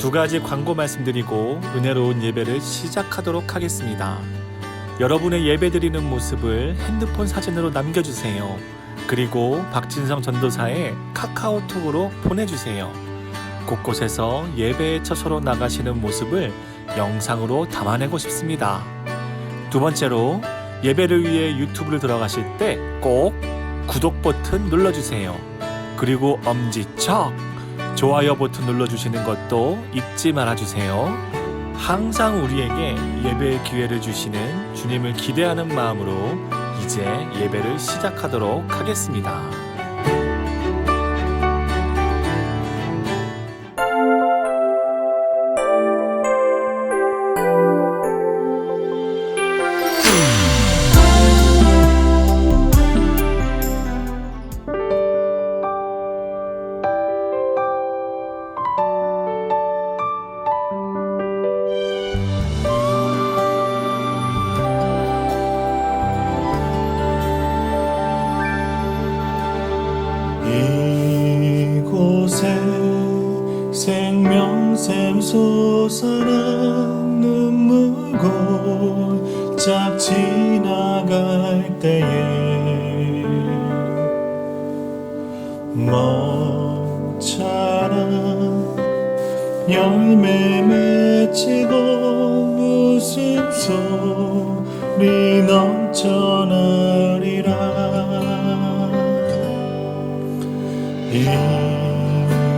두 가지 광고 말씀드리고 은혜로운 예배를 시작하도록 하겠습니다. 여러분의 예배드리는 모습을 핸드폰 사진으로 남겨주세요. 그리고 박진성 전도사의 카카오톡으로 보내주세요. 곳곳에서 예배에 처서로 나가시는 모습을 영상으로 담아내고 싶습니다. 두 번째로 예배를 위해 유튜브를 들어가실 때 꼭 구독 버튼 눌러주세요. 그리고 엄지척 좋아요 버튼 눌러주시는 것도 잊지 말아주세요. 항상 우리에게 예배의 기회를 주시는 주님을 기대하는 마음으로 이제 예배를 시작하도록 하겠습니다. 이곳에 생명샘 솟아난 눈물 골짝 지나갈 때에 먹자라 열매 맺히고 웃음소리 넘쳐나리라.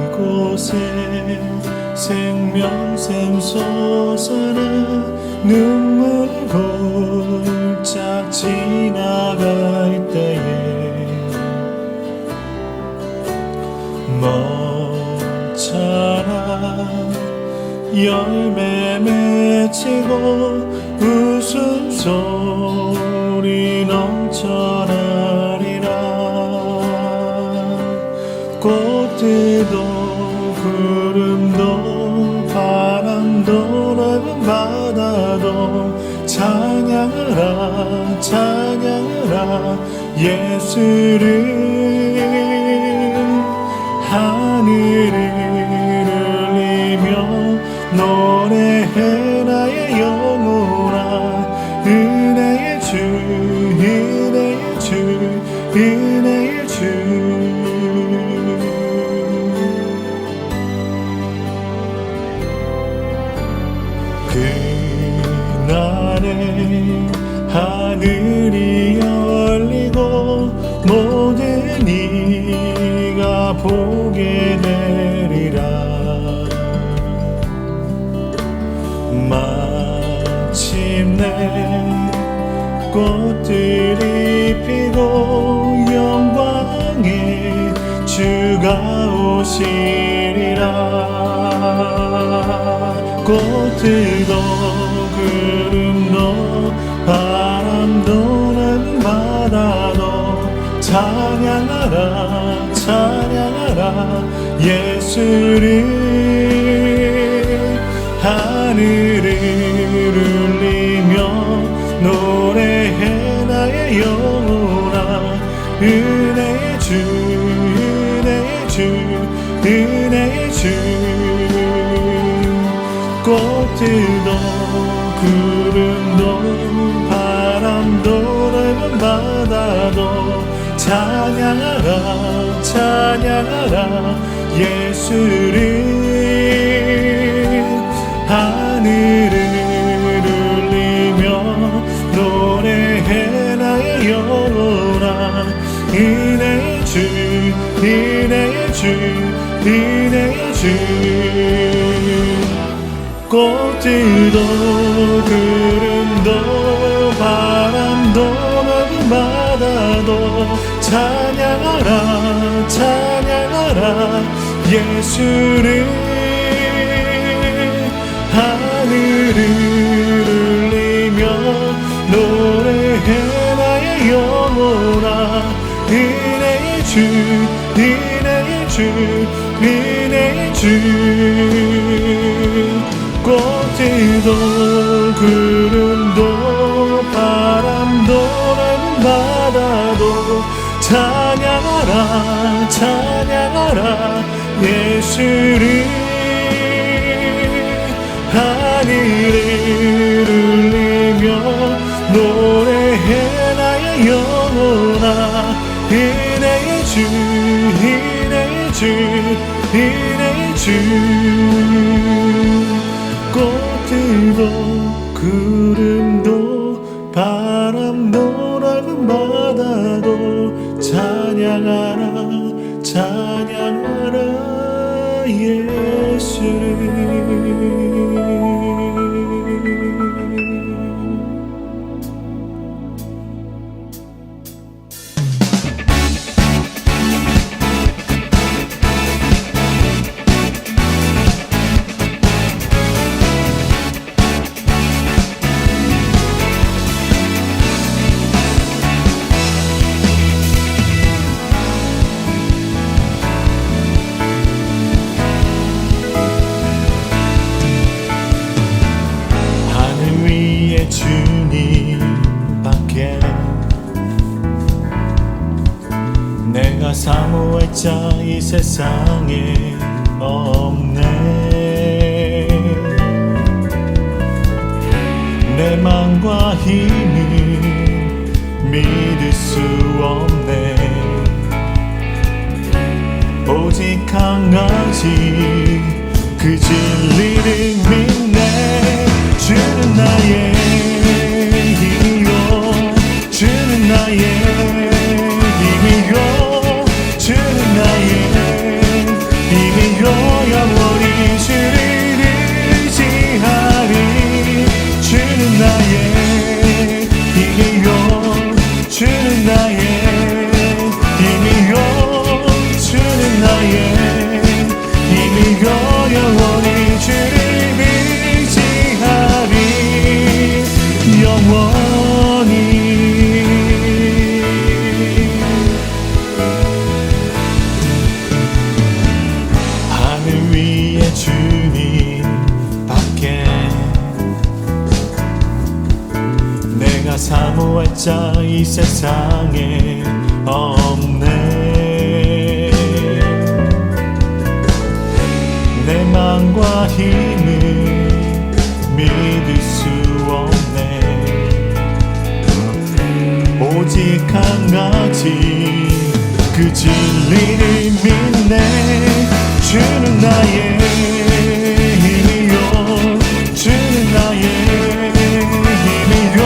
이곳에 생명샘 솟아나 눈물 골짝 지나갈 때에 먹자라 열매 맺히고 웃음소리 넘쳐나리라. 꽃들도 구름도 바람도 넓은 바다도 찬양하라 찬양하라 예수를. 하늘을 울리며 노래해 나의 영혼아. 은혜의 주 은혜의 주 은혜의 주. 그날에 하늘이 열리고 모든 이가 보게 되리라. 마침내 꽃들이 피고 영광의 주가 오시리라. 꽃들도 구름도 바람도 넓은 바다도 찬양하라 찬양하라 예수를. 하늘을 울리며 노래해 나의 영혼아. 은혜의 주 은혜의 주 은혜의 주. 꽃들도 구름도 바람도 넓은 바다도 찬양하라 찬양하라 예수를. 하늘을 울리며 노래해 나의 영혼아. 은혜의 주 은혜의 주 은혜의 주. 꽃들도 구름도 바람도 넓은 바다도 찬양하라 찬양하라 예수를. 하늘을 울리며 노래해 나의 영혼아. 은혜의 주 은혜의 주 은혜의 주. 꽃들도 구름도 바람도 넓은 바다도 찬양하라 찬양하라 예수를. 하늘을 울리며 노래해 나의 영혼아. 은혜의 주, 은혜의 주, 은혜의 주. 꽃들도 구름도 바람도 넓은 바다도 찬양하라 찬양하라 예수를. 주님밖에 내가 사모할 자 이 세상에 없네. 내 맘과 힘은 믿을 수 없네. 오직 한 가지 그 진리를 믿네. 주는 나의 힘이요, 주는 나의 힘이요, 주는 나의 힘이요. 영원히 주를 의지하리. 주는 나의 힘이요, 주는 나의 힘이요, 주는 나의 힘이요. 영원히 주를 영원히. 하늘 위에 주님밖에 내가 사모할 자 이 세상에 없네. 내 맘과 힘을 믿을 수 없네. 오직 한 가지 그 진리를 믿네. 주는 나의 힘이요, 주는 나의 힘이요,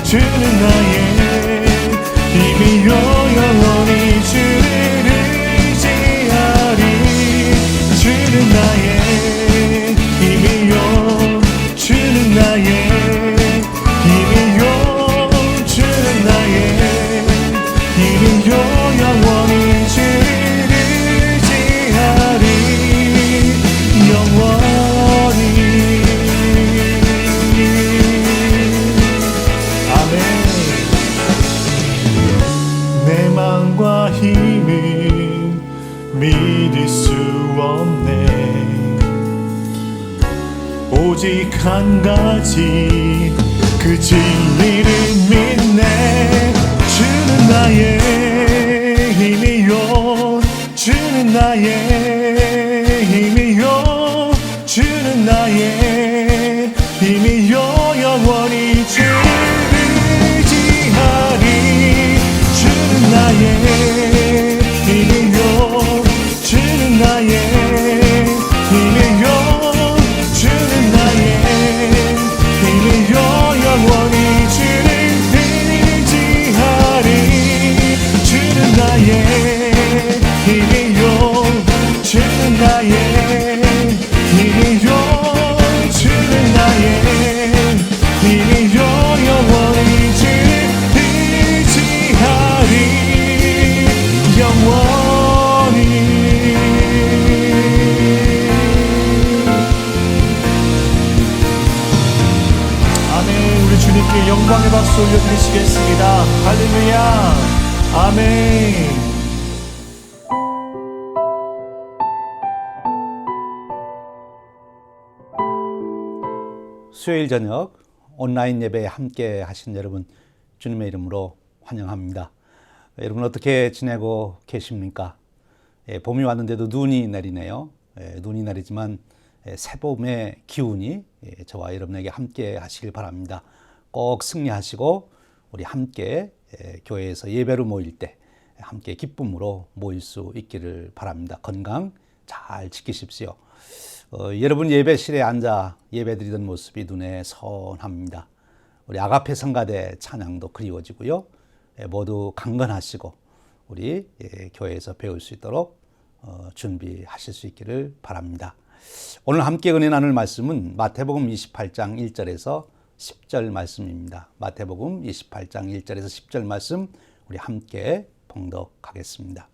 주는 나의 힘이요. 영원히 주를 의지하리. 주는 나의 힘이요, 주는 나의 힘이요, 영원히 주를 의지하리. 영원히. 아멘. 내 맘과 힘을 믿을 수 없네. 오직 한 가지 그 진리를 믿네. 주는 나의 힘이요, 주는 나의 힘이요, 주는 나의 힘이요. 영원히 주를 의지하리. 주는 나의 힘이요, 주는 나의 힘이요, 주는 나의 힘이요. 영원히 주를 주는 나의 힘이요, 주는 나의 힘이요, 주는 나의 힘이요. 영원히 주를 의지하리. 영원히. 아멘. 우리 주님께 영광의 박수 올려드리시겠습니다. 할렐루야. 아멘. 수요일 저녁 온라인 예배에 함께 하신 여러분 주님의 이름으로 환영합니다. 여러분 어떻게 지내고 계십니까? 봄이 왔는데도 눈이 내리네요. 눈이 내리지만 새봄의 기운이 저와 여러분에게 함께 하시길 바랍니다. 꼭 승리하시고 우리 함께 교회에서 예배로 모일 때 함께 기쁨으로 모일 수 있기를 바랍니다. 건강 잘 지키십시오. 여러분 예배실에 앉아 예배드리던 모습이 눈에 선합니다. 우리 아가페 성가대 찬양도 그리워지고요. 모두 강건하시고 우리 교회에서 배울 수 있도록 준비하실 수 있기를 바랍니다. 오늘 함께 은혜 나눌 말씀은 마태복음 28장 1절에서 10절 말씀입니다. 마태복음 28장 1절에서 10절 말씀 우리 함께 봉독하겠습니다.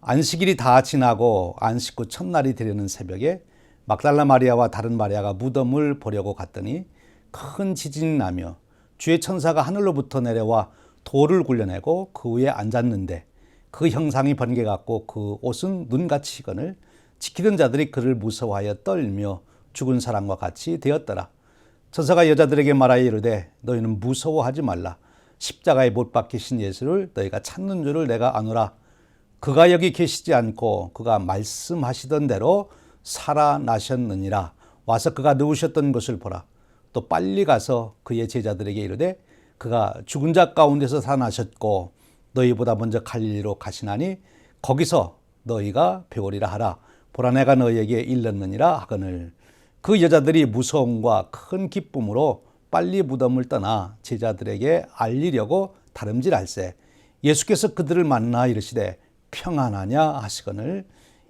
안식일이 다 지나고 안식 후 첫날이 되려는 새벽에 막달라 마리아와 다른 마리아가 무덤을 보려고 갔더니 큰 지진이 나며 주의 천사가 하늘로부터 내려와 돌을 굴려내고 그 위에 앉았는데 그 형상이 번개 같고 그 옷은 눈같이 희건을 지키던 자들이 그를 무서워하여 떨며 죽은 사람과 같이 되었더라. 천사가 여자들에게 말하여 이르되 너희는 무서워하지 말라. 십자가에 못 박히신 예수를 너희가 찾는 줄을 내가 아노라. 그가 여기 계시지 않고 그가 말씀하시던 대로 살아나셨느니라. 와서 그가 누우셨던 것을 보라. 또 빨리 가서 그의 제자들에게 이르되 그가 죽은 자 가운데서 살아나셨고 너희보다 먼저 갈릴리로 가시나니 거기서 너희가 배우리라 하라. 보라 내가 너희에게 일렀느니라 하거늘. 그 여자들이 무서움과 큰 기쁨으로 빨리 무덤을 떠나 제자들에게 알리려고 다름질할세. 예수께서 그들을 만나 이르시되 평안하냐 하시거늘.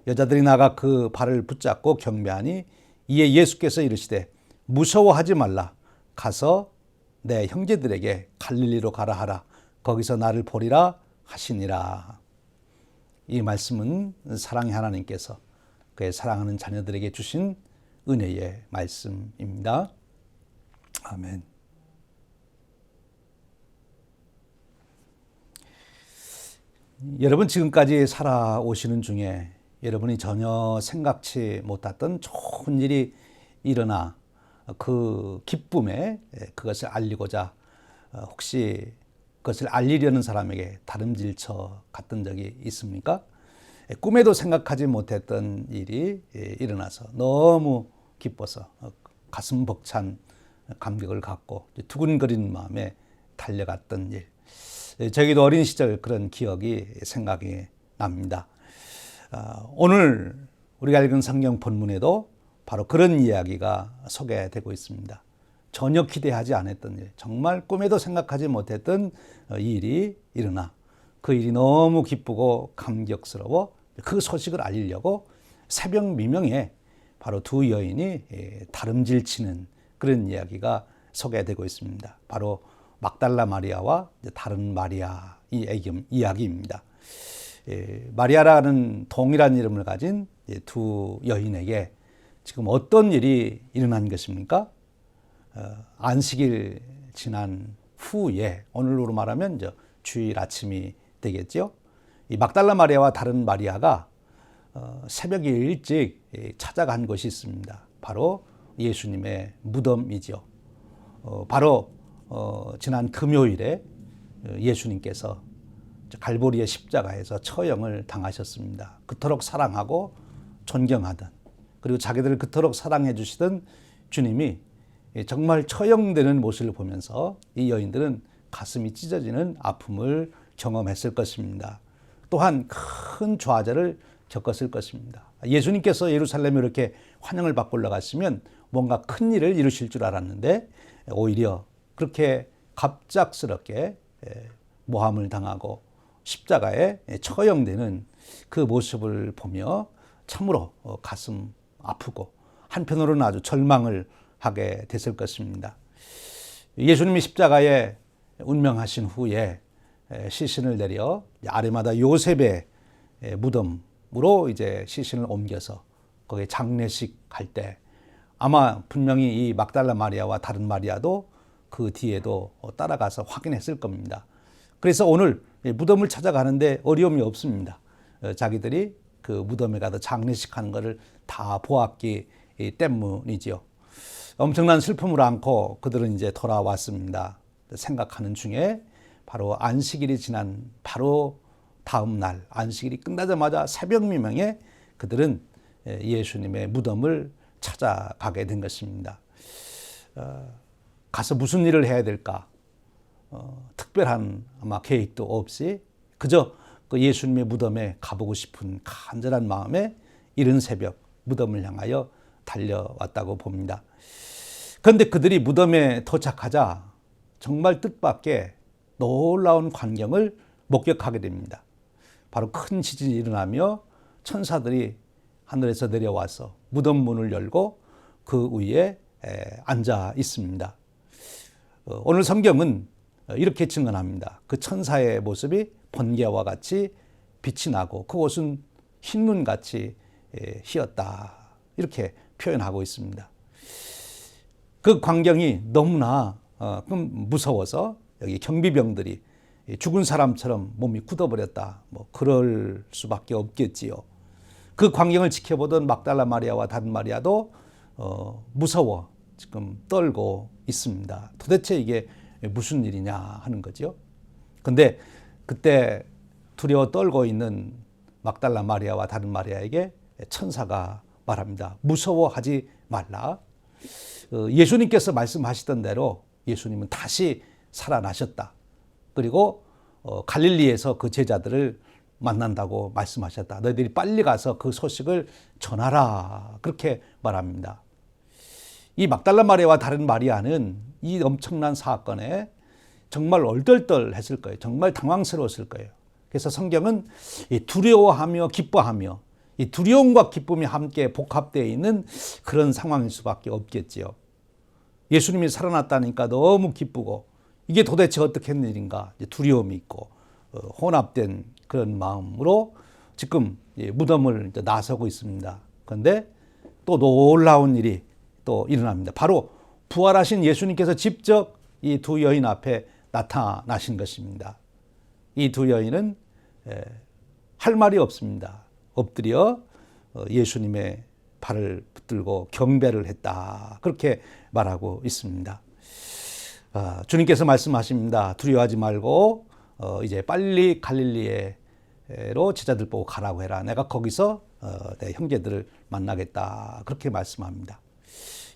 여자들이 나가 그 발을 붙잡고 경배하니 이에 예수께서 이르시되 무서워하지 말라. 가서 내 형제들에게 갈릴리로 가라 하라. 거기서 나를 보리라 하시니라. 이 말씀은 사랑의 하나님께서 그의 사랑하는 자녀들에게 주신 은혜의 말씀입니다. 아멘. 여러분 지금까지 살아오시는 중에 여러분이 전혀 생각치 못했던 좋은 일이 일어나 그 기쁨에 그것을 알리고자 혹시 그것을 알리려는 사람에게 다름질쳐 갔던 적이 있습니까? 꿈에도 생각하지 못했던 일이 일어나서 너무 기뻐서 가슴 벅찬 감격을 갖고 두근거리는 마음에 달려갔던 일. 저희도 어린 시절 그런 기억이 생각이 납니다. 오늘 우리가 읽은 성경 본문에도 바로 그런 이야기가 소개되고 있습니다. 전혀 기대하지 않았던 일, 정말 꿈에도 생각하지 못했던 일이 일어나 그 일이 너무 기쁘고 감격스러워 그 소식을 알리려고 새벽 미명에 바로 두 여인이 다름질치는 그런 이야기가 소개되고 있습니다. 바로 막달라 마리아와 다른 마리아 이야기입니다. 마리아라는 동일한 이름을 가진 두 여인에게 지금 어떤 일이 일어난 것입니까? 안식일 지난 후에 오늘로 말하면 주일 아침이 되겠죠. 이 막달라 마리아와 다른 마리아가 새벽에 일찍 찾아간 것이 있습니다. 바로 예수님의 무덤이죠. 바로 지난 금요일에 예수님께서 갈보리의 십자가에서 처형을 당하셨습니다. 그토록 사랑하고 존경하던 그리고 자기들을 그토록 사랑해 주시던 주님이 정말 처형되는 모습을 보면서 이 여인들은 가슴이 찢어지는 아픔을 경험했을 것입니다. 또한 큰 좌절을 겪었을 것입니다. 예수님께서 예루살렘에 이렇게 환영을 받고 올라갔으면 뭔가 큰 일을 이루실 줄 알았는데 오히려 그렇게 갑작스럽게 모함을 당하고 십자가에 처형되는 그 모습을 보며 참으로 가슴 아프고 한편으로는 아주 절망을 하게 됐을 것입니다. 예수님이 십자가에 운명하신 후에 시신을 내려 아리마다 요셉의 무덤으로 이제 시신을 옮겨서 거기에 장례식 할 때 아마 분명히 이 막달라 마리아와 다른 마리아도 그 뒤에도 따라가서 확인했을 겁니다. 그래서 오늘 무덤을 찾아가는데 어려움이 없습니다. 자기들이 그 무덤에 가서 장례식하는 것을 다 보았기 때문이죠. 엄청난 슬픔을 안고 그들은 이제 돌아왔습니다. 생각하는 중에 바로 안식일이 지난 바로 다음 날 안식일이 끝나자마자 새벽 미명에 그들은 예수님의 무덤을 찾아가게 된 것입니다. 가서 무슨 일을 해야 될까? 특별한 아마 계획도 없이 그저 그 예수님의 무덤에 가보고 싶은 간절한 마음에 이른 새벽 무덤을 향하여 달려왔다고 봅니다. 그런데 그들이 무덤에 도착하자 정말 뜻밖의 놀라운 광경을 목격하게 됩니다. 바로 큰 지진이 일어나며 천사들이 하늘에서 내려와서 무덤 문을 열고 그 위에 앉아 있습니다. 오늘 성경은 이렇게 증언합니다. 그 천사의 모습이 번개와 같이 빛이 나고 그 옷은 흰눈같이 희었다. 이렇게 표현하고 있습니다. 그 광경이 너무나 무서워서 여기 경비병들이 죽은 사람처럼 몸이 굳어버렸다. 뭐 그럴 수밖에 없겠지요. 그 광경을 지켜보던 막달라 마리아와 다른 마리아도 무서워 지금 떨고 있습니다. 도대체 이게 무슨 일이냐 하는 거죠. 근데 그때 두려워 떨고 있는 막달라 마리아와 다른 마리아에게 천사가 말합니다. 무서워하지 말라. 예수님께서 말씀하시던 대로 예수님은 다시 살아나셨다. 그리고 갈릴리에서 그 제자들을 만난다고 말씀하셨다. 너희들이 빨리 가서 그 소식을 전하라. 그렇게 말합니다. 이 막달라 마리아와 다른 마리아는 이 엄청난 사건에 정말 얼떨떨했을 거예요. 정말 당황스러웠을 거예요. 그래서 성경은 두려워하며 기뻐하며 이 두려움과 기쁨이 함께 복합되어 있는 그런 상황일 수밖에 없겠지요. 예수님이 살아났다니까 너무 기쁘고 이게 도대체 어떻게 한 일인가 두려움이 있고 혼합된 그런 마음으로 지금 무덤을 나서고 있습니다. 그런데 또 놀라운 일이 또 일어납니다. 바로 부활하신 예수님께서 직접 이 두 여인 앞에 나타나신 것입니다. 이 두 여인은 할 말이 없습니다. 엎드려 예수님의 발을 붙들고 경배를 했다. 그렇게 말하고 있습니다. 주님께서 말씀하십니다. 두려워하지 말고 이제 빨리 갈릴리로 제자들 보고 가라고 해라. 내가 거기서 내 형제들을 만나겠다. 그렇게 말씀합니다.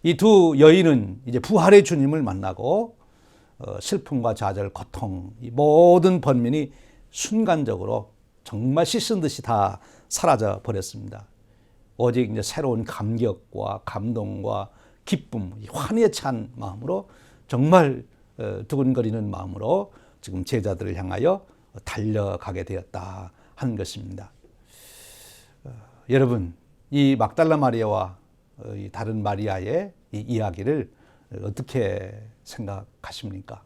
이 두 여인은 이제 부활의 주님을 만나고 슬픔과 좌절, 고통, 이 모든 번민이 순간적으로 정말 씻은 듯이 다 사라져 버렸습니다. 오직 이제 새로운 감격과 감동과 기쁨, 환희에 찬 마음으로 정말 두근거리는 마음으로 지금 제자들을 향하여 달려가게 되었다 하는 것입니다. 여러분, 이 막달라 마리아와 이 다른 마리아의 이 이야기를 어떻게 생각하십니까?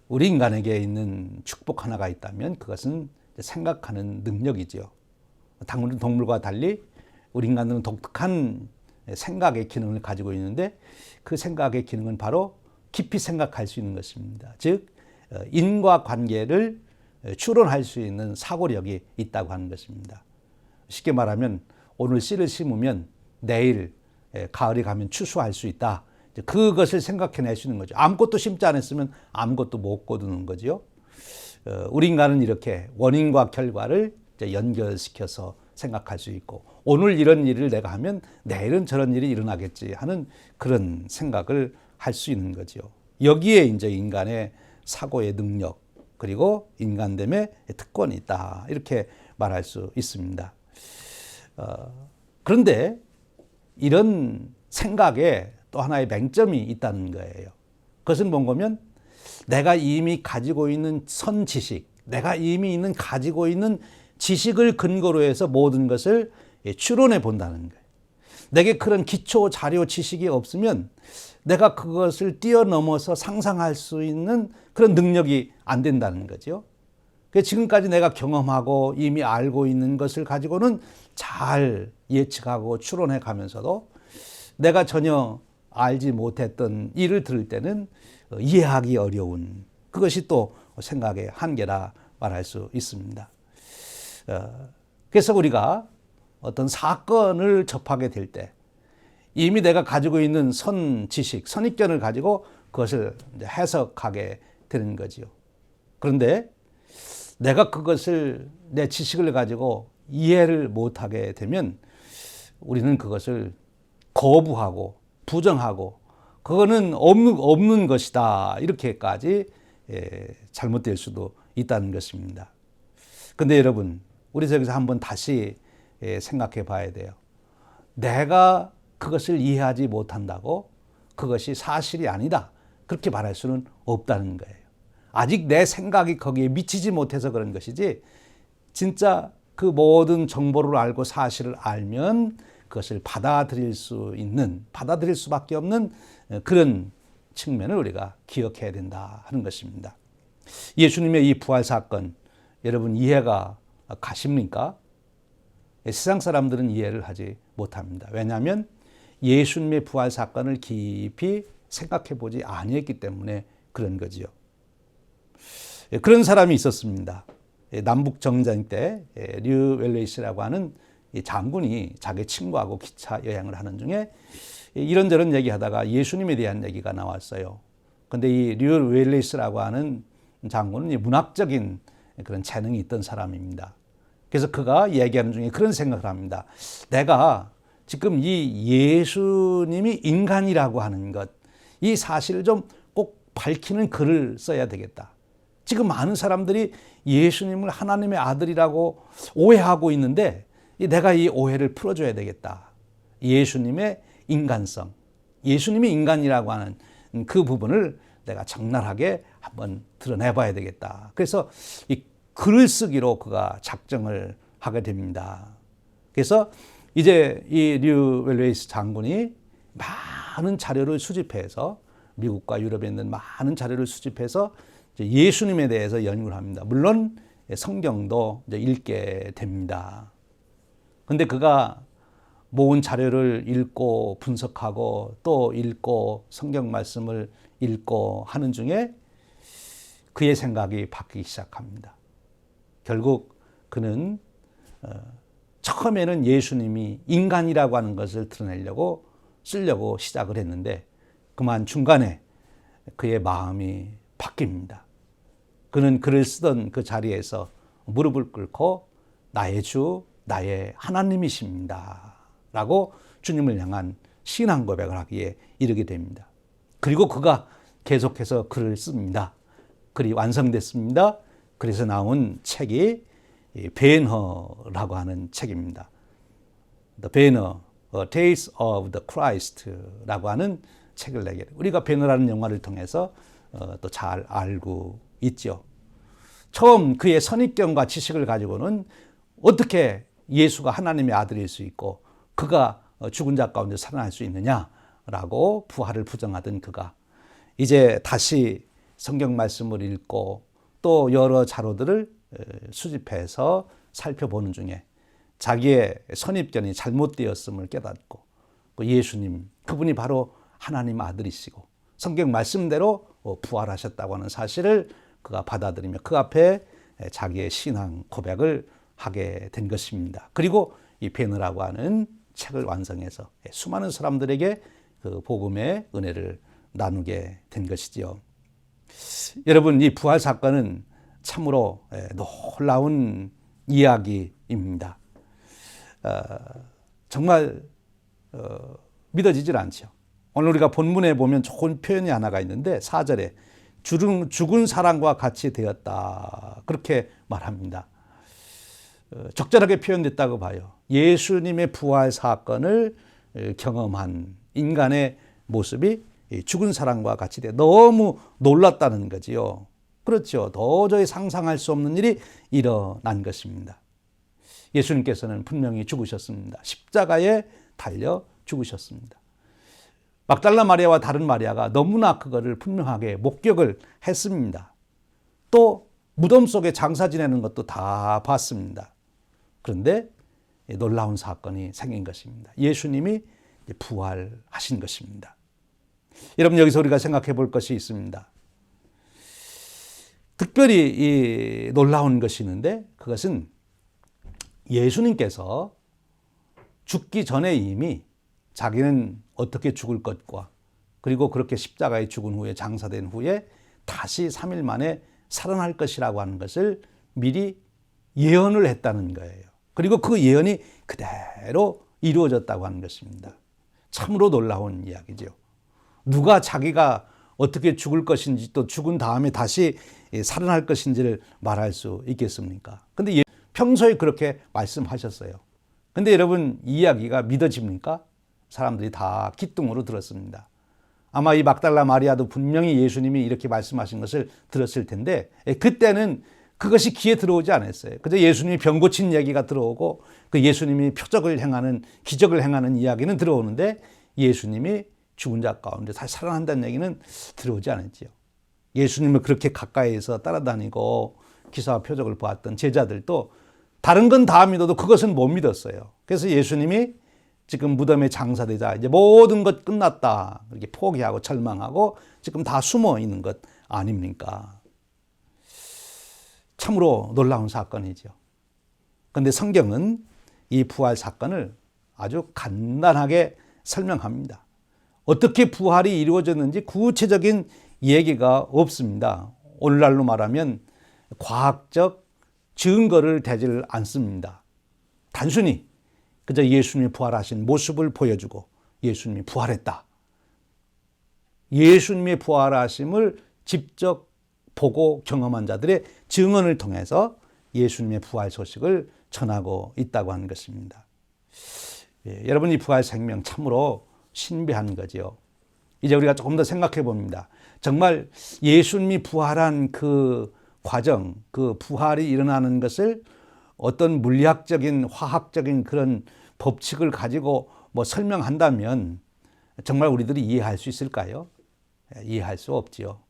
우리 인간에게 있는 축복 하나가 있다면 그것은 생각하는 능력이죠. 다른 동물과 달리 우리 인간은 독특한 생각의 기능을 가지고 있는데 그 생각의 기능은 바로 깊이 생각할 수 있는 것입니다. 즉 인과관계를 추론할 수 있는 사고력이 있다고 하는 것입니다. 쉽게 말하면 오늘 씨를 심으면 내일 가을이 가면 추수할 수 있다. 그것을 생각해낼 수 있는 거죠. 아무것도 심지 않았으면 아무것도 못 거두는 거죠. 우리 인간은 이렇게 원인과 결과를 연결시켜서 생각할 수 있고 오늘 이런 일을 내가 하면 내일은 저런 일이 일어나겠지 하는 그런 생각을 할 수 있는 거죠. 여기에 이제 인간의 사고의 능력 그리고 인간됨의 특권이 있다 이렇게 말할 수 있습니다. 그런데 이런 생각에 또 하나의 맹점이 있다는 거예요. 그것은 뭔가면 내가 이미 가지고 있는 선지식, 내가 이미 가지고 있는 지식을 근거로 해서 모든 것을 추론해 본다는 거예요. 내게 그런 기초 자료 지식이 없으면 내가 그것을 뛰어넘어서 상상할 수 있는 그런 능력이 안 된다는 거죠. 지금까지 내가 경험하고 이미 알고 있는 것을 가지고는 잘 예측하고 추론해 가면서도 내가 전혀 알지 못했던 일을 들을 때는 이해하기 어려운 그것이 또 생각의 한계라 말할 수 있습니다. 그래서 우리가 어떤 사건을 접하게 될 때 이미 내가 가지고 있는 선지식, 선입견을 가지고 그것을 해석하게 되는 거지요. 그런데 내가 그것을 내 지식을 가지고 이해를 못하게 되면 우리는 그것을 거부하고 부정하고 그거는 없는 것이다 이렇게까지 잘못될 수도 있다는 것입니다. 근데 여러분, 우리 여기서 한번 다시 생각해 봐야 돼요. 내가 그것을 이해하지 못한다고 그것이 사실이 아니다 그렇게 말할 수는 없다는 거예요. 아직 내 생각이 거기에 미치지 못해서 그런 것이지, 진짜 그 모든 정보를 알고 사실을 알면 그것을 받아들일 수밖에 없는 그런 측면을 우리가 기억해야 된다 하는 것입니다. 예수님의 이 부활 사건, 여러분 이해가 가십니까? 세상 사람들은 이해를 하지 못합니다. 왜냐하면 예수님의 부활 사건을 깊이 생각해 보지 아니했기 때문에 그런 거지요. 그런 사람이 있었습니다. 남북 정전 때 류 웰레이스라고 하는 장군이 자기 친구하고 기차 여행을 하는 중에 이런저런 얘기하다가 예수님에 대한 얘기가 나왔어요. 근데 이 류 웰레이스라고 하는 장군은 문학적인 그런 재능이 있던 사람입니다. 그래서 그가 얘기하는 중에 그런 생각을 합니다. 내가 지금 이 예수님이 인간이라고 하는 것, 이 사실을 좀 꼭 밝히는 글을 써야 되겠다. 지금 많은 사람들이 예수님을 하나님의 아들이라고 오해하고 있는데 내가 이 오해를 풀어줘야 되겠다. 예수님의 인간성, 예수님이 인간이라고 하는 그 부분을 내가 적나라하게 한번 드러내봐야 되겠다. 그래서 이 글을 쓰기로 그가 작정을 하게 됩니다. 그래서 이제 이 류 웰레이스 장군이 많은 자료를 수집해서 미국과 유럽에 있는 많은 자료를 수집해서 예수님에 대해서 연구를 합니다. 물론 성경도 이제 읽게 됩니다. 근데 그가 모은 자료를 읽고 분석하고 또 읽고 성경 말씀을 읽고 하는 중에 그의 생각이 바뀌기 시작합니다. 결국 그는 처음에는 예수님이 인간이라고 하는 것을 드러내려고 쓰려고 시작을 했는데 그만 중간에 그의 마음이 바뀝니다. 그는 글을 쓰던 그 자리에서 무릎을 꿇고 나의 주, 나의 하나님이십니다 라고 주님을 향한 신앙 고백을 하기에 이르게 됩니다. 그리고 그가 계속해서 글을 씁니다. 글이 완성됐습니다. 그래서 나온 책이 베너라고 하는 책입니다. The Banner, A Tales of the Christ라고 하는 책을 내게 돼요. 우리가 베너라는 영화를 통해서 또 잘 알고 있죠. 처음 그의 선입견과 지식을 가지고는 어떻게 예수가 하나님의 아들일 수 있고 그가 죽은 자 가운데 살아날 수 있느냐라고 부활을 부정하던 그가 이제 다시 성경 말씀을 읽고 또 여러 자료들을 수집해서 살펴보는 중에 자기의 선입견이 잘못되었음을 깨닫고 예수님, 그분이 바로 하나님 아들이시고 성경 말씀대로 부활하셨다고 하는 사실을 그가 받아들이며 그 앞에 자기의 신앙 고백을 하게 된 것입니다. 그리고 이 베너라고 하는 책을 완성해서 수많은 사람들에게 그 복음의 은혜를 나누게 된 것이지요. 여러분, 이 부활 사건은 참으로 놀라운 이야기입니다. 정말 믿어지질 않죠. 오늘 우리가 본문에 보면 좋은 표현이 하나가 있는데 4절에 죽은 사람과 같이 되었다 그렇게 말합니다. 적절하게 표현됐다고 봐요. 예수님의 부활 사건을 경험한 인간의 모습이 죽은 사람과 같이 돼 너무 놀랐다는 거지요. 그렇죠. 도저히 상상할 수 없는 일이 일어난 것입니다. 예수님께서는 분명히 죽으셨습니다. 십자가에 달려 죽으셨습니다. 막달라 마리아와 다른 마리아가 너무나 그거를 분명하게 목격을 했습니다. 또 무덤 속에 장사 지내는 것도 다 봤습니다. 그런데 놀라운 사건이 생긴 것입니다. 예수님이 부활하신 것입니다. 여러분, 여기서 우리가 생각해 볼 것이 있습니다. 특별히 이 놀라운 것이 있는데 그것은 예수님께서 죽기 전에 이미 자기는 어떻게 죽을 것과 그리고 그렇게 십자가에 죽은 후에 장사된 후에 다시 3일 만에 살아날 것이라고 하는 것을 미리 예언을 했다는 거예요. 그리고 그 예언이 그대로 이루어졌다고 하는 것입니다. 참으로 놀라운 이야기죠. 누가 자기가 어떻게 죽을 것인지 또 죽은 다음에 다시 살아날 것인지를 말할 수 있겠습니까? 근데 평소에 그렇게 말씀하셨어요. 근데 여러분 이 이야기가 믿어집니까? 사람들이 다 기뚱으로 들었습니다. 아마 이 막달라 마리아도 분명히 예수님이 이렇게 말씀하신 것을 들었을 텐데 그때는 그것이 귀에 들어오지 않았어요. 그저 예수님이 병 고친 얘기가 들어오고 그 예수님이 표적을 행하는 기적을 행하는 이야기는 들어오는데 예수님이 죽은 자 가운데 다시 살아난다는 얘기는 들어오지 않았지요. 예수님을 그렇게 가까이에서 따라다니고 기사와 표적을 보았던 제자들도 다른 건 다 믿어도 그것은 못 믿었어요. 그래서 예수님이 지금 무덤에 장사되자 이제 모든 것 끝났다 이렇게 포기하고 절망하고 지금 다 숨어 있는 것 아닙니까? 참으로 놀라운 사건이죠. 그런데 성경은 이 부활 사건을 아주 간단하게 설명합니다. 어떻게 부활이 이루어졌는지 구체적인 얘기가 없습니다. 오늘날로 말하면 과학적 증거를 대지를 않습니다. 단순히 그저 예수님이 부활하신 모습을 보여주고 예수님이 부활했다. 예수님의 부활하심을 직접 보고 경험한 자들의 증언을 통해서 예수님의 부활 소식을 전하고 있다고 하는 것입니다. 여러분 이 부활 생명 참으로 신비한 거죠. 이제 우리가 조금 더 생각해 봅니다. 정말 예수님이 부활한 그 과정, 그 부활이 일어나는 것을 어떤 물리학적인 화학적인 그런 법칙을 가지고 뭐 설명한다면 정말 우리들이 이해할 수 있을까요? 이해할 수 없지요.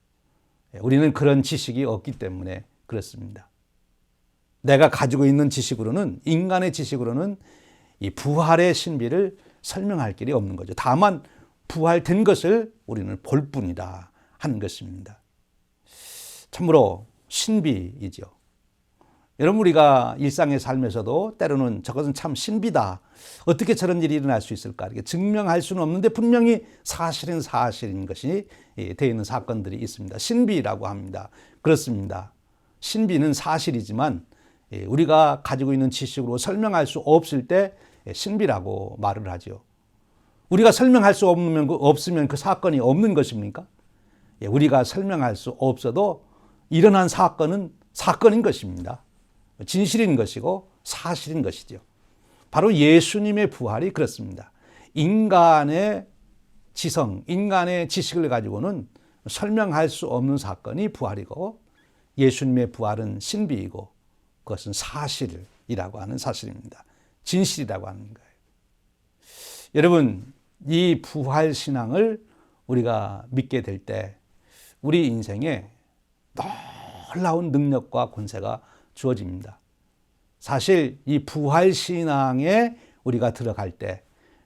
우리는 그런 지식이 없기 때문에 그렇습니다. 내가 가지고 있는 지식으로는 인간의 지식으로는 이 부활의 신비를 설명할 길이 없는 거죠. 다만 부활된 것을 우리는 볼 뿐이다 하는 것입니다. 참으로 신비이죠. 여러분 우리가 일상의 삶에서도 때로는 저것은 참 신비다. 어떻게 저런 일이 일어날 수 있을까? 이렇게 증명할 수는 없는데 분명히 사실은 사실인 것이 되어 있는 사건들이 있습니다. 신비라고 합니다. 그렇습니다. 신비는 사실이지만 우리가 가지고 있는 지식으로 설명할 수 없을 때 신비라고 말을 하죠. 우리가 설명할 수 없으면 그 사건이 없는 것입니까? 우리가 설명할 수 없어도 일어난 사건은 사건인 것입니다. 진실인 것이고 사실인 것이죠. 바로 예수님의 부활이 그렇습니다. 인간의 지성, 인간의 지식을 가지고는 설명할 수 없는 사건이 부활이고 예수님의 부활은 신비이고 그것은 사실이라고 하는 사실입니다. 진실이라고 하는 거예요. 여러분, 이 부활 신앙을 우리가 믿게 될 때 우리 인생에 놀라운 능력과 권세가 주어집니다. 사실 이 부활 신앙에 우리가 들어갈 때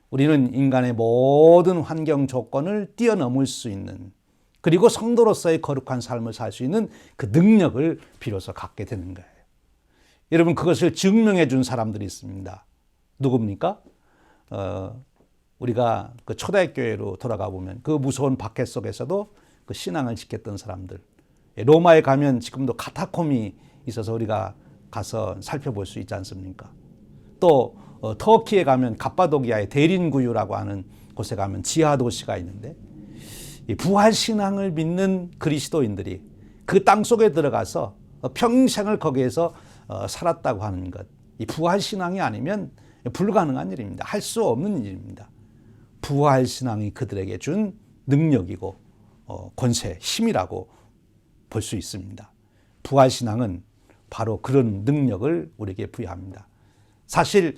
우리는 인간의 모든 환경 조건을 뛰어넘을 수 있는 그리고 성도로서의 거룩한 삶을 살 수 있는 그 능력을 비로소 갖게 되는 거예요. 여러분 그것을 증명해 준 사람들이 있습니다. 누굽니까? 우리가 그 초대교회로 돌아가 보면 그 무서운 박해 속에서도 그 신앙을 지켰던 사람들. 로마에 가면 지금도 카타콤이 있어서 우리가 가서 살펴볼 수 있지 않습니까? 또 터키에 가면 갑바도기아의 데린구유라고 하는 곳에 가면 지하 도시가 있는데 이 부활 신앙을 믿는 그리스도인들이 그 땅 속에 들어가서 평생을 거기에서 살았다고 하는 것. 이 부활 신앙이 아니면 불가능한 일입니다. 할 수 없는 일입니다. 부활 신앙이 그들에게 준 능력이고 권세, 힘이라고 볼 수 있습니다. 부활 신앙은 바로 그런 능력을 우리에게 부여합니다. 사실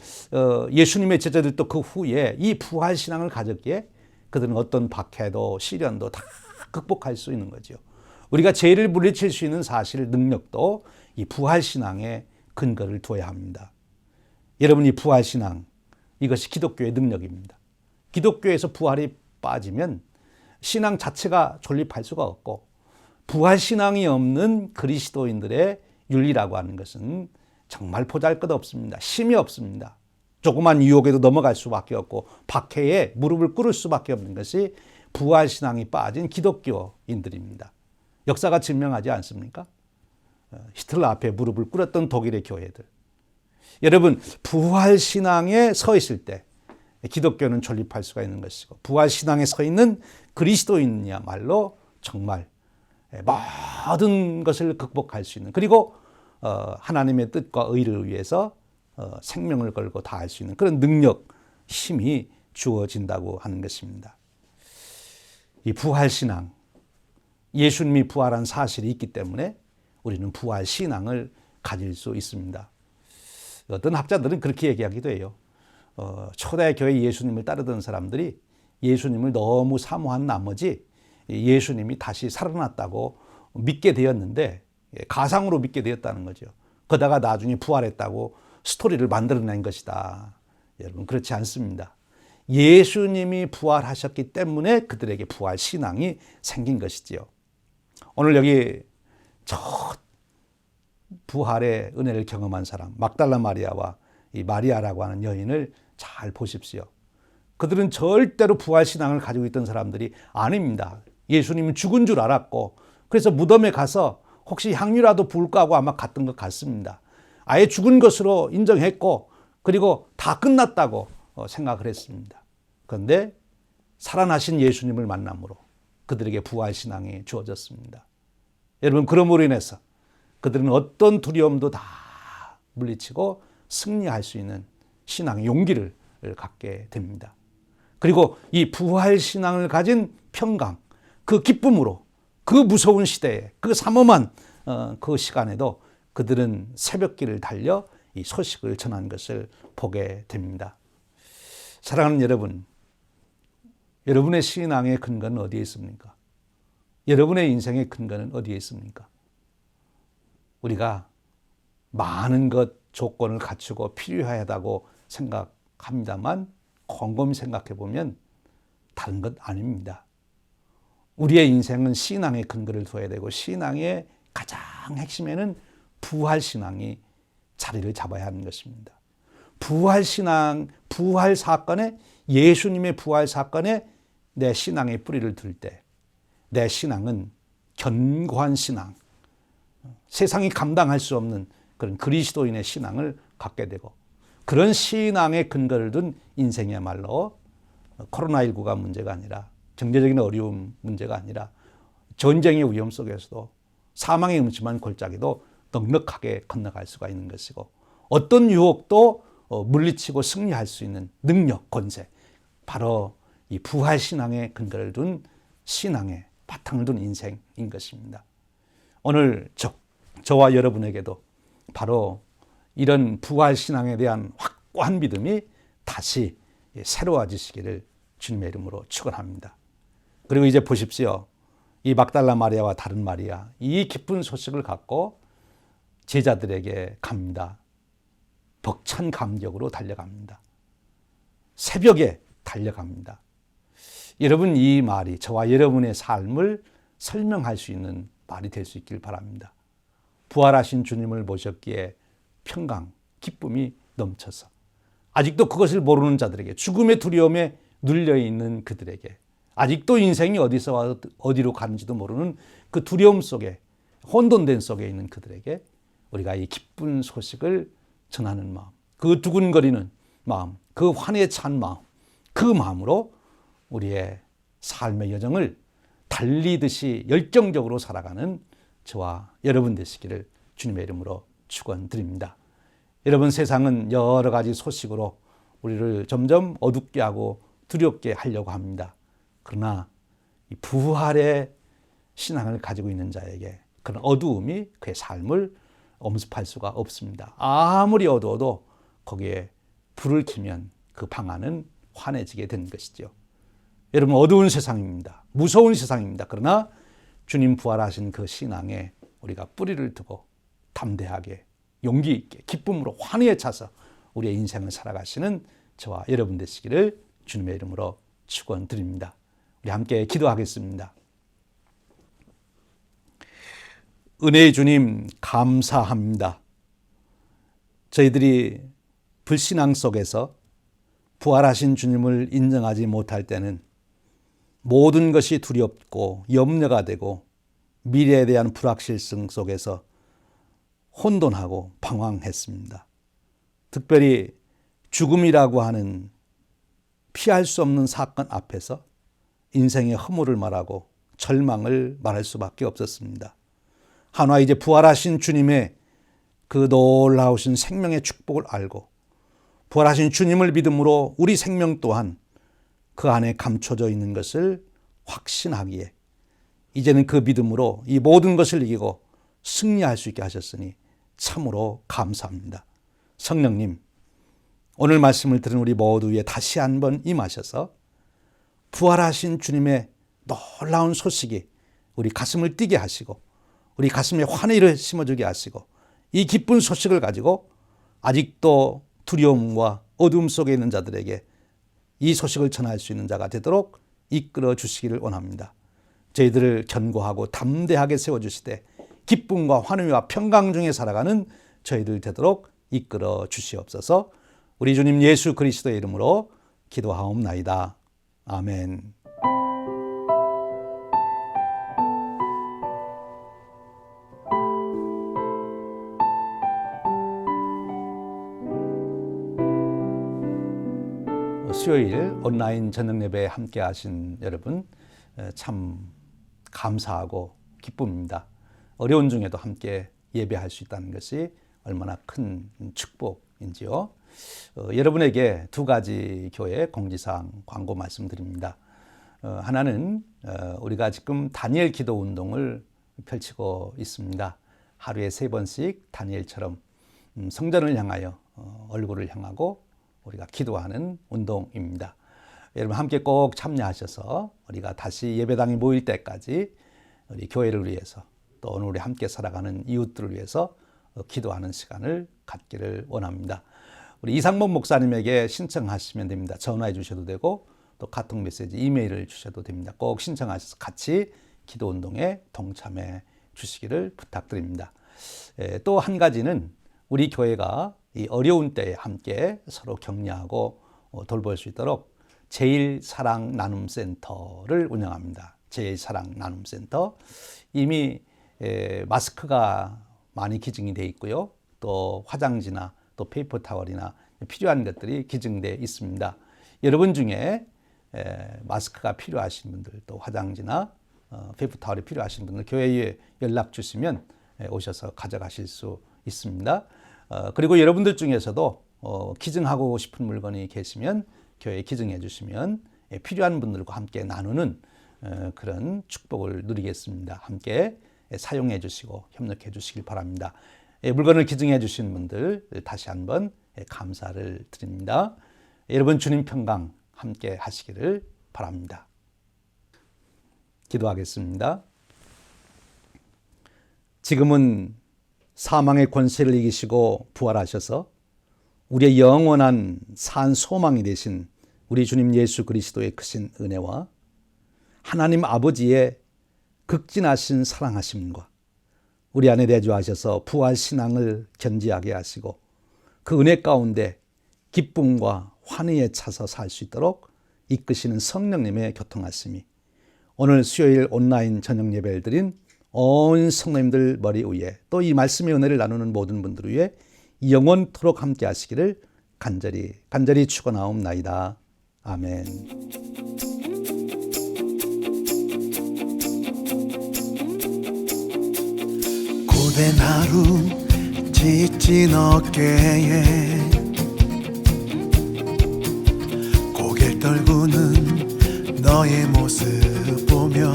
예수님의 제자들도 그 후에 이 부활 신앙을 가졌기에 그들은 어떤 박해도 시련도 다 극복할 수 있는 거죠. 우리가 죄를 물리칠 수 있는 사실 능력도 이 부활 신앙에 근거를 두어야 합니다. 여러분 이 부활 신앙 이것이 기독교의 능력입니다. 기독교에서 부활이 빠지면 신앙 자체가 존립할 수가 없고 부활 신앙이 없는 그리스도인들의 윤리라고 하는 것은 정말 보잘것없습니다. 힘이 없습니다. 조그만 유혹에도 넘어갈 수밖에 없고 박해에 무릎을 꿇을 수밖에 없는 것이 부활 신앙이 빠진 기독교인들입니다. 역사가 증명하지 않습니까? 히틀러 앞에 무릎을 꿇었던 독일의 교회들. 여러분, 부활신앙에 서 있을 때 기독교는 존립할 수가 있는 것이고, 부활신앙에 서 있는 그리스도인이야말로 정말 모든 것을 극복할 수 있는, 그리고 하나님의 뜻과 의를 위해서 생명을 걸고 다할 수 있는 그런 능력, 힘이 주어진다고 하는 것입니다. 이 부활신앙, 예수님이 부활한 사실이 있기 때문에 우리는 부활신앙을 가질 수 있습니다. 어떤 학자들은 그렇게 얘기하기도 해요. 초대교회 예수님을 따르던 사람들이 예수님을 너무 사모한 나머지 예수님이 다시 살아났다고 믿게 되었는데, 가상으로 믿게 되었다는 거죠. 그러다가 나중에 부활했다고 스토리를 만들어낸 것이다. 여러분, 그렇지 않습니다. 예수님이 부활하셨기 때문에 그들에게 부활 신앙이 생긴 것이지요. 오늘 여기 저 부활의 은혜를 경험한 사람, 막달라 마리아와 이 마리아라고 하는 여인을 잘 보십시오. 그들은 절대로 부활 신앙을 가지고 있던 사람들이 아닙니다. 예수님은 죽은 줄 알았고, 그래서 무덤에 가서 혹시 향유라도 부을까 하고 아마 갔던 것 같습니다. 아예 죽은 것으로 인정했고, 그리고 다 끝났다고 생각을 했습니다. 그런데 살아나신 예수님을 만남으로 그들에게 부활 신앙이 주어졌습니다. 여러분, 그러므로 인해서 그들은 어떤 두려움도 다 물리치고 승리할 수 있는 신앙의 용기를 갖게 됩니다. 그리고 이 부활 신앙을 가진 평강, 그 기쁨으로 그 무서운 시대에, 그 삼엄한 그 시간에도 그들은 새벽길을 달려 이 소식을 전한 것을 보게 됩니다. 사랑하는 여러분, 여러분의 신앙의 근거는 어디에 있습니까? 여러분의 인생의 근거는 어디에 있습니까? 우리가 많은 것, 조건을 갖추고 필요하다고 생각합니다만, 곰곰이 생각해 보면 다른 것 아닙니다. 우리의 인생은 신앙의 근거를 둬야 되고, 신앙의 가장 핵심에는 부활신앙이 자리를 잡아야 하는 것입니다. 부활신앙, 부활 사건에, 예수님의 부활 사건에 내 신앙의 뿌리를 둘 때, 내 신앙은 견고한 신앙, 세상이 감당할 수 없는 그런 그리스도인의 신앙을 갖게 되고, 그런 신앙의 근거를 둔 인생이야말로 코로나19가 문제가 아니라, 경제적인 어려움 문제가 아니라, 전쟁의 위험 속에서도 사망의 음침한 골짜기도 넉넉하게 건너갈 수가 있는 것이고, 어떤 유혹도 물리치고 승리할 수 있는 능력, 권세, 바로 이 부활신앙의 근거를 둔 신앙의 바탕을 둔 인생인 것입니다. 오늘 저와 여러분에게도 바로 이런 부활신앙에 대한 확고한 믿음이 다시 새로워지시기를 주님의 이름으로 축원합니다. 그리고 이제 보십시오. 이 막달라 마리아와 다른 마리아, 이 기쁜 소식을 갖고 제자들에게 갑니다. 벅찬 감격으로 달려갑니다. 새벽에 달려갑니다. 여러분, 이 말이 저와 여러분의 삶을 설명할 수 있는 말이 될 수 있길 바랍니다. 부활하신 주님을 모셨기에 평강, 기쁨이 넘쳐서, 아직도 그것을 모르는 자들에게, 죽음의 두려움에 눌려있는 그들에게, 아직도 인생이 어디서 어디로 가는지도 모르는 그 두려움 속에, 혼돈된 속에 있는 그들에게 우리가 이 기쁜 소식을 전하는 마음, 그 두근거리는 마음, 그 환희에 찬 마음, 그 마음으로 우리의 삶의 여정을 달리듯이 열정적으로 살아가는 저와 여러분 되시기를 주님의 이름으로 축원드립니다. 여러분, 세상은 여러 가지 소식으로 우리를 점점 어둡게 하고 두렵게 하려고 합니다. 그러나 이 부활의 신앙을 가지고 있는 자에게 그런 어두움이 그의 삶을 엄습할 수가 없습니다. 아무리 어두워도 거기에 불을 켜면 그 방 안은 환해지게 된 것이죠. 여러분, 어두운 세상입니다. 무서운 세상입니다. 그러나 주님 부활하신 그 신앙에 우리가 뿌리를 두고 담대하게, 용기 있게, 기쁨으로 환희에 차서 우리의 인생을 살아가시는 저와 여러분 되시기를 주님의 이름으로 축원드립니다. 우리 함께 기도하겠습니다. 은혜의 주님, 감사합니다. 저희들이 불신앙 속에서 부활하신 주님을 인정하지 못할 때는 모든 것이 두렵고 염려가 되고 미래에 대한 불확실성 속에서 혼돈하고 방황했습니다. 특별히 죽음이라고 하는 피할 수 없는 사건 앞에서 인생의 허물을 말하고 절망을 말할 수밖에 없었습니다. 한화 이제 부활하신 주님의 그 놀라우신 생명의 축복을 알고 부활하신 주님을 믿음으로 우리 생명 또한 그 안에 감춰져 있는 것을 확신하기에 이제는 그 믿음으로 이 모든 것을 이기고 승리할 수 있게 하셨으니 참으로 감사합니다. 성령님, 오늘 말씀을 들은 우리 모두 위에 다시 한번 임하셔서 부활하신 주님의 놀라운 소식이 우리 가슴을 뛰게 하시고 우리 가슴에 환희를 심어주게 하시고 이 기쁜 소식을 가지고 아직도 두려움과 어두움 속에 있는 자들에게 이 소식을 전할 수 있는 자가 되도록 이끌어 주시기를 원합니다. 저희들을 견고하고 담대하게 세워주시되 기쁨과 환희와 평강 중에 살아가는 저희들 되도록 이끌어 주시옵소서. 우리 주님 예수 그리스도의 이름으로 기도하옵나이다. 아멘. 수요일 온라인 저녁 예배에 함께 하신 여러분 참 감사하고 기쁨입니다. 어려운 중에도 함께 예배할 수 있다는 것이 얼마나 큰 축복인지요. 여러분에게 두 가지 교회 공지사항 광고 말씀드립니다. 하나는 우리가 지금 다니엘 기도 운동을 펼치고 있습니다. 하루에 3번씩 다니엘처럼 성전을 향하여 얼굴을 향하고 우리가 기도하는 운동입니다. 여러분 함께 꼭 참여하셔서 우리가 다시 예배당에 모일 때까지 우리 교회를 위해서 또 오늘 우리 함께 살아가는 이웃들을 위해서 기도하는 시간을 갖기를 원합니다. 우리 이상범 목사님에게 신청하시면 됩니다. 전화해 주셔도 되고 또 카톡 메시지, 이메일을 주셔도 됩니다. 꼭 신청하셔서 같이 기도 운동에 동참해 주시기를 부탁드립니다. 또 한 가지는 우리 교회가 이 어려운 때에 함께 서로 격려하고 돌볼 수 있도록 제일사랑나눔센터를 운영합니다. 제일사랑나눔센터. 이미 마스크가 많이 기증이 되어 있고요. 또 화장지나 또 페이퍼 타월이나 필요한 것들이 기증되어 있습니다. 여러분 중에 마스크가 필요하신 분들, 또 화장지나 페이퍼 타월이 필요하신 분들 교회에 연락 주시면 오셔서 가져가실 수 있습니다. 그리고 여러분들 중에서도 기증하고 싶은 물건이 계시면 교회에 기증해 주시면 필요한 분들과 함께 나누는 그런 축복을 누리겠습니다. 함께 사용해 주시고 협력해 주시길 바랍니다. 물건을 기증해 주신 분들 다시 한번 감사를 드립니다. 여러분 주님 평강 함께 하시기를 바랍니다. 기도하겠습니다. 지금은 사망의 권세를 이기시고 부활하셔서 우리의 영원한 산 소망이 되신 우리 주님 예수 그리스도의 크신 은혜와 하나님 아버지의 극진하신 사랑하심과 우리 안에 내주하셔서 부활 신앙을 견지하게 하시고 그 은혜 가운데 기쁨과 환희에 차서 살 수 있도록 이끄시는 성령님의 교통하심이 오늘 수요일 온라인 저녁 예배를 드린 온 성도님들 머리 위에 또 이 말씀의 은혜를 나누는 모든 분들 위에 영원토록 함께 하시기를 간절히 축원하옵나이다. 아멘. 고된 하루 지친 어깨에 고개를 떨구는 너의 모습 보며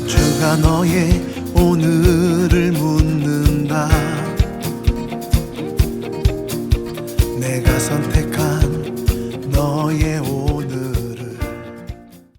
주가 너의 오늘을 묻는다. 내가 선택한 너의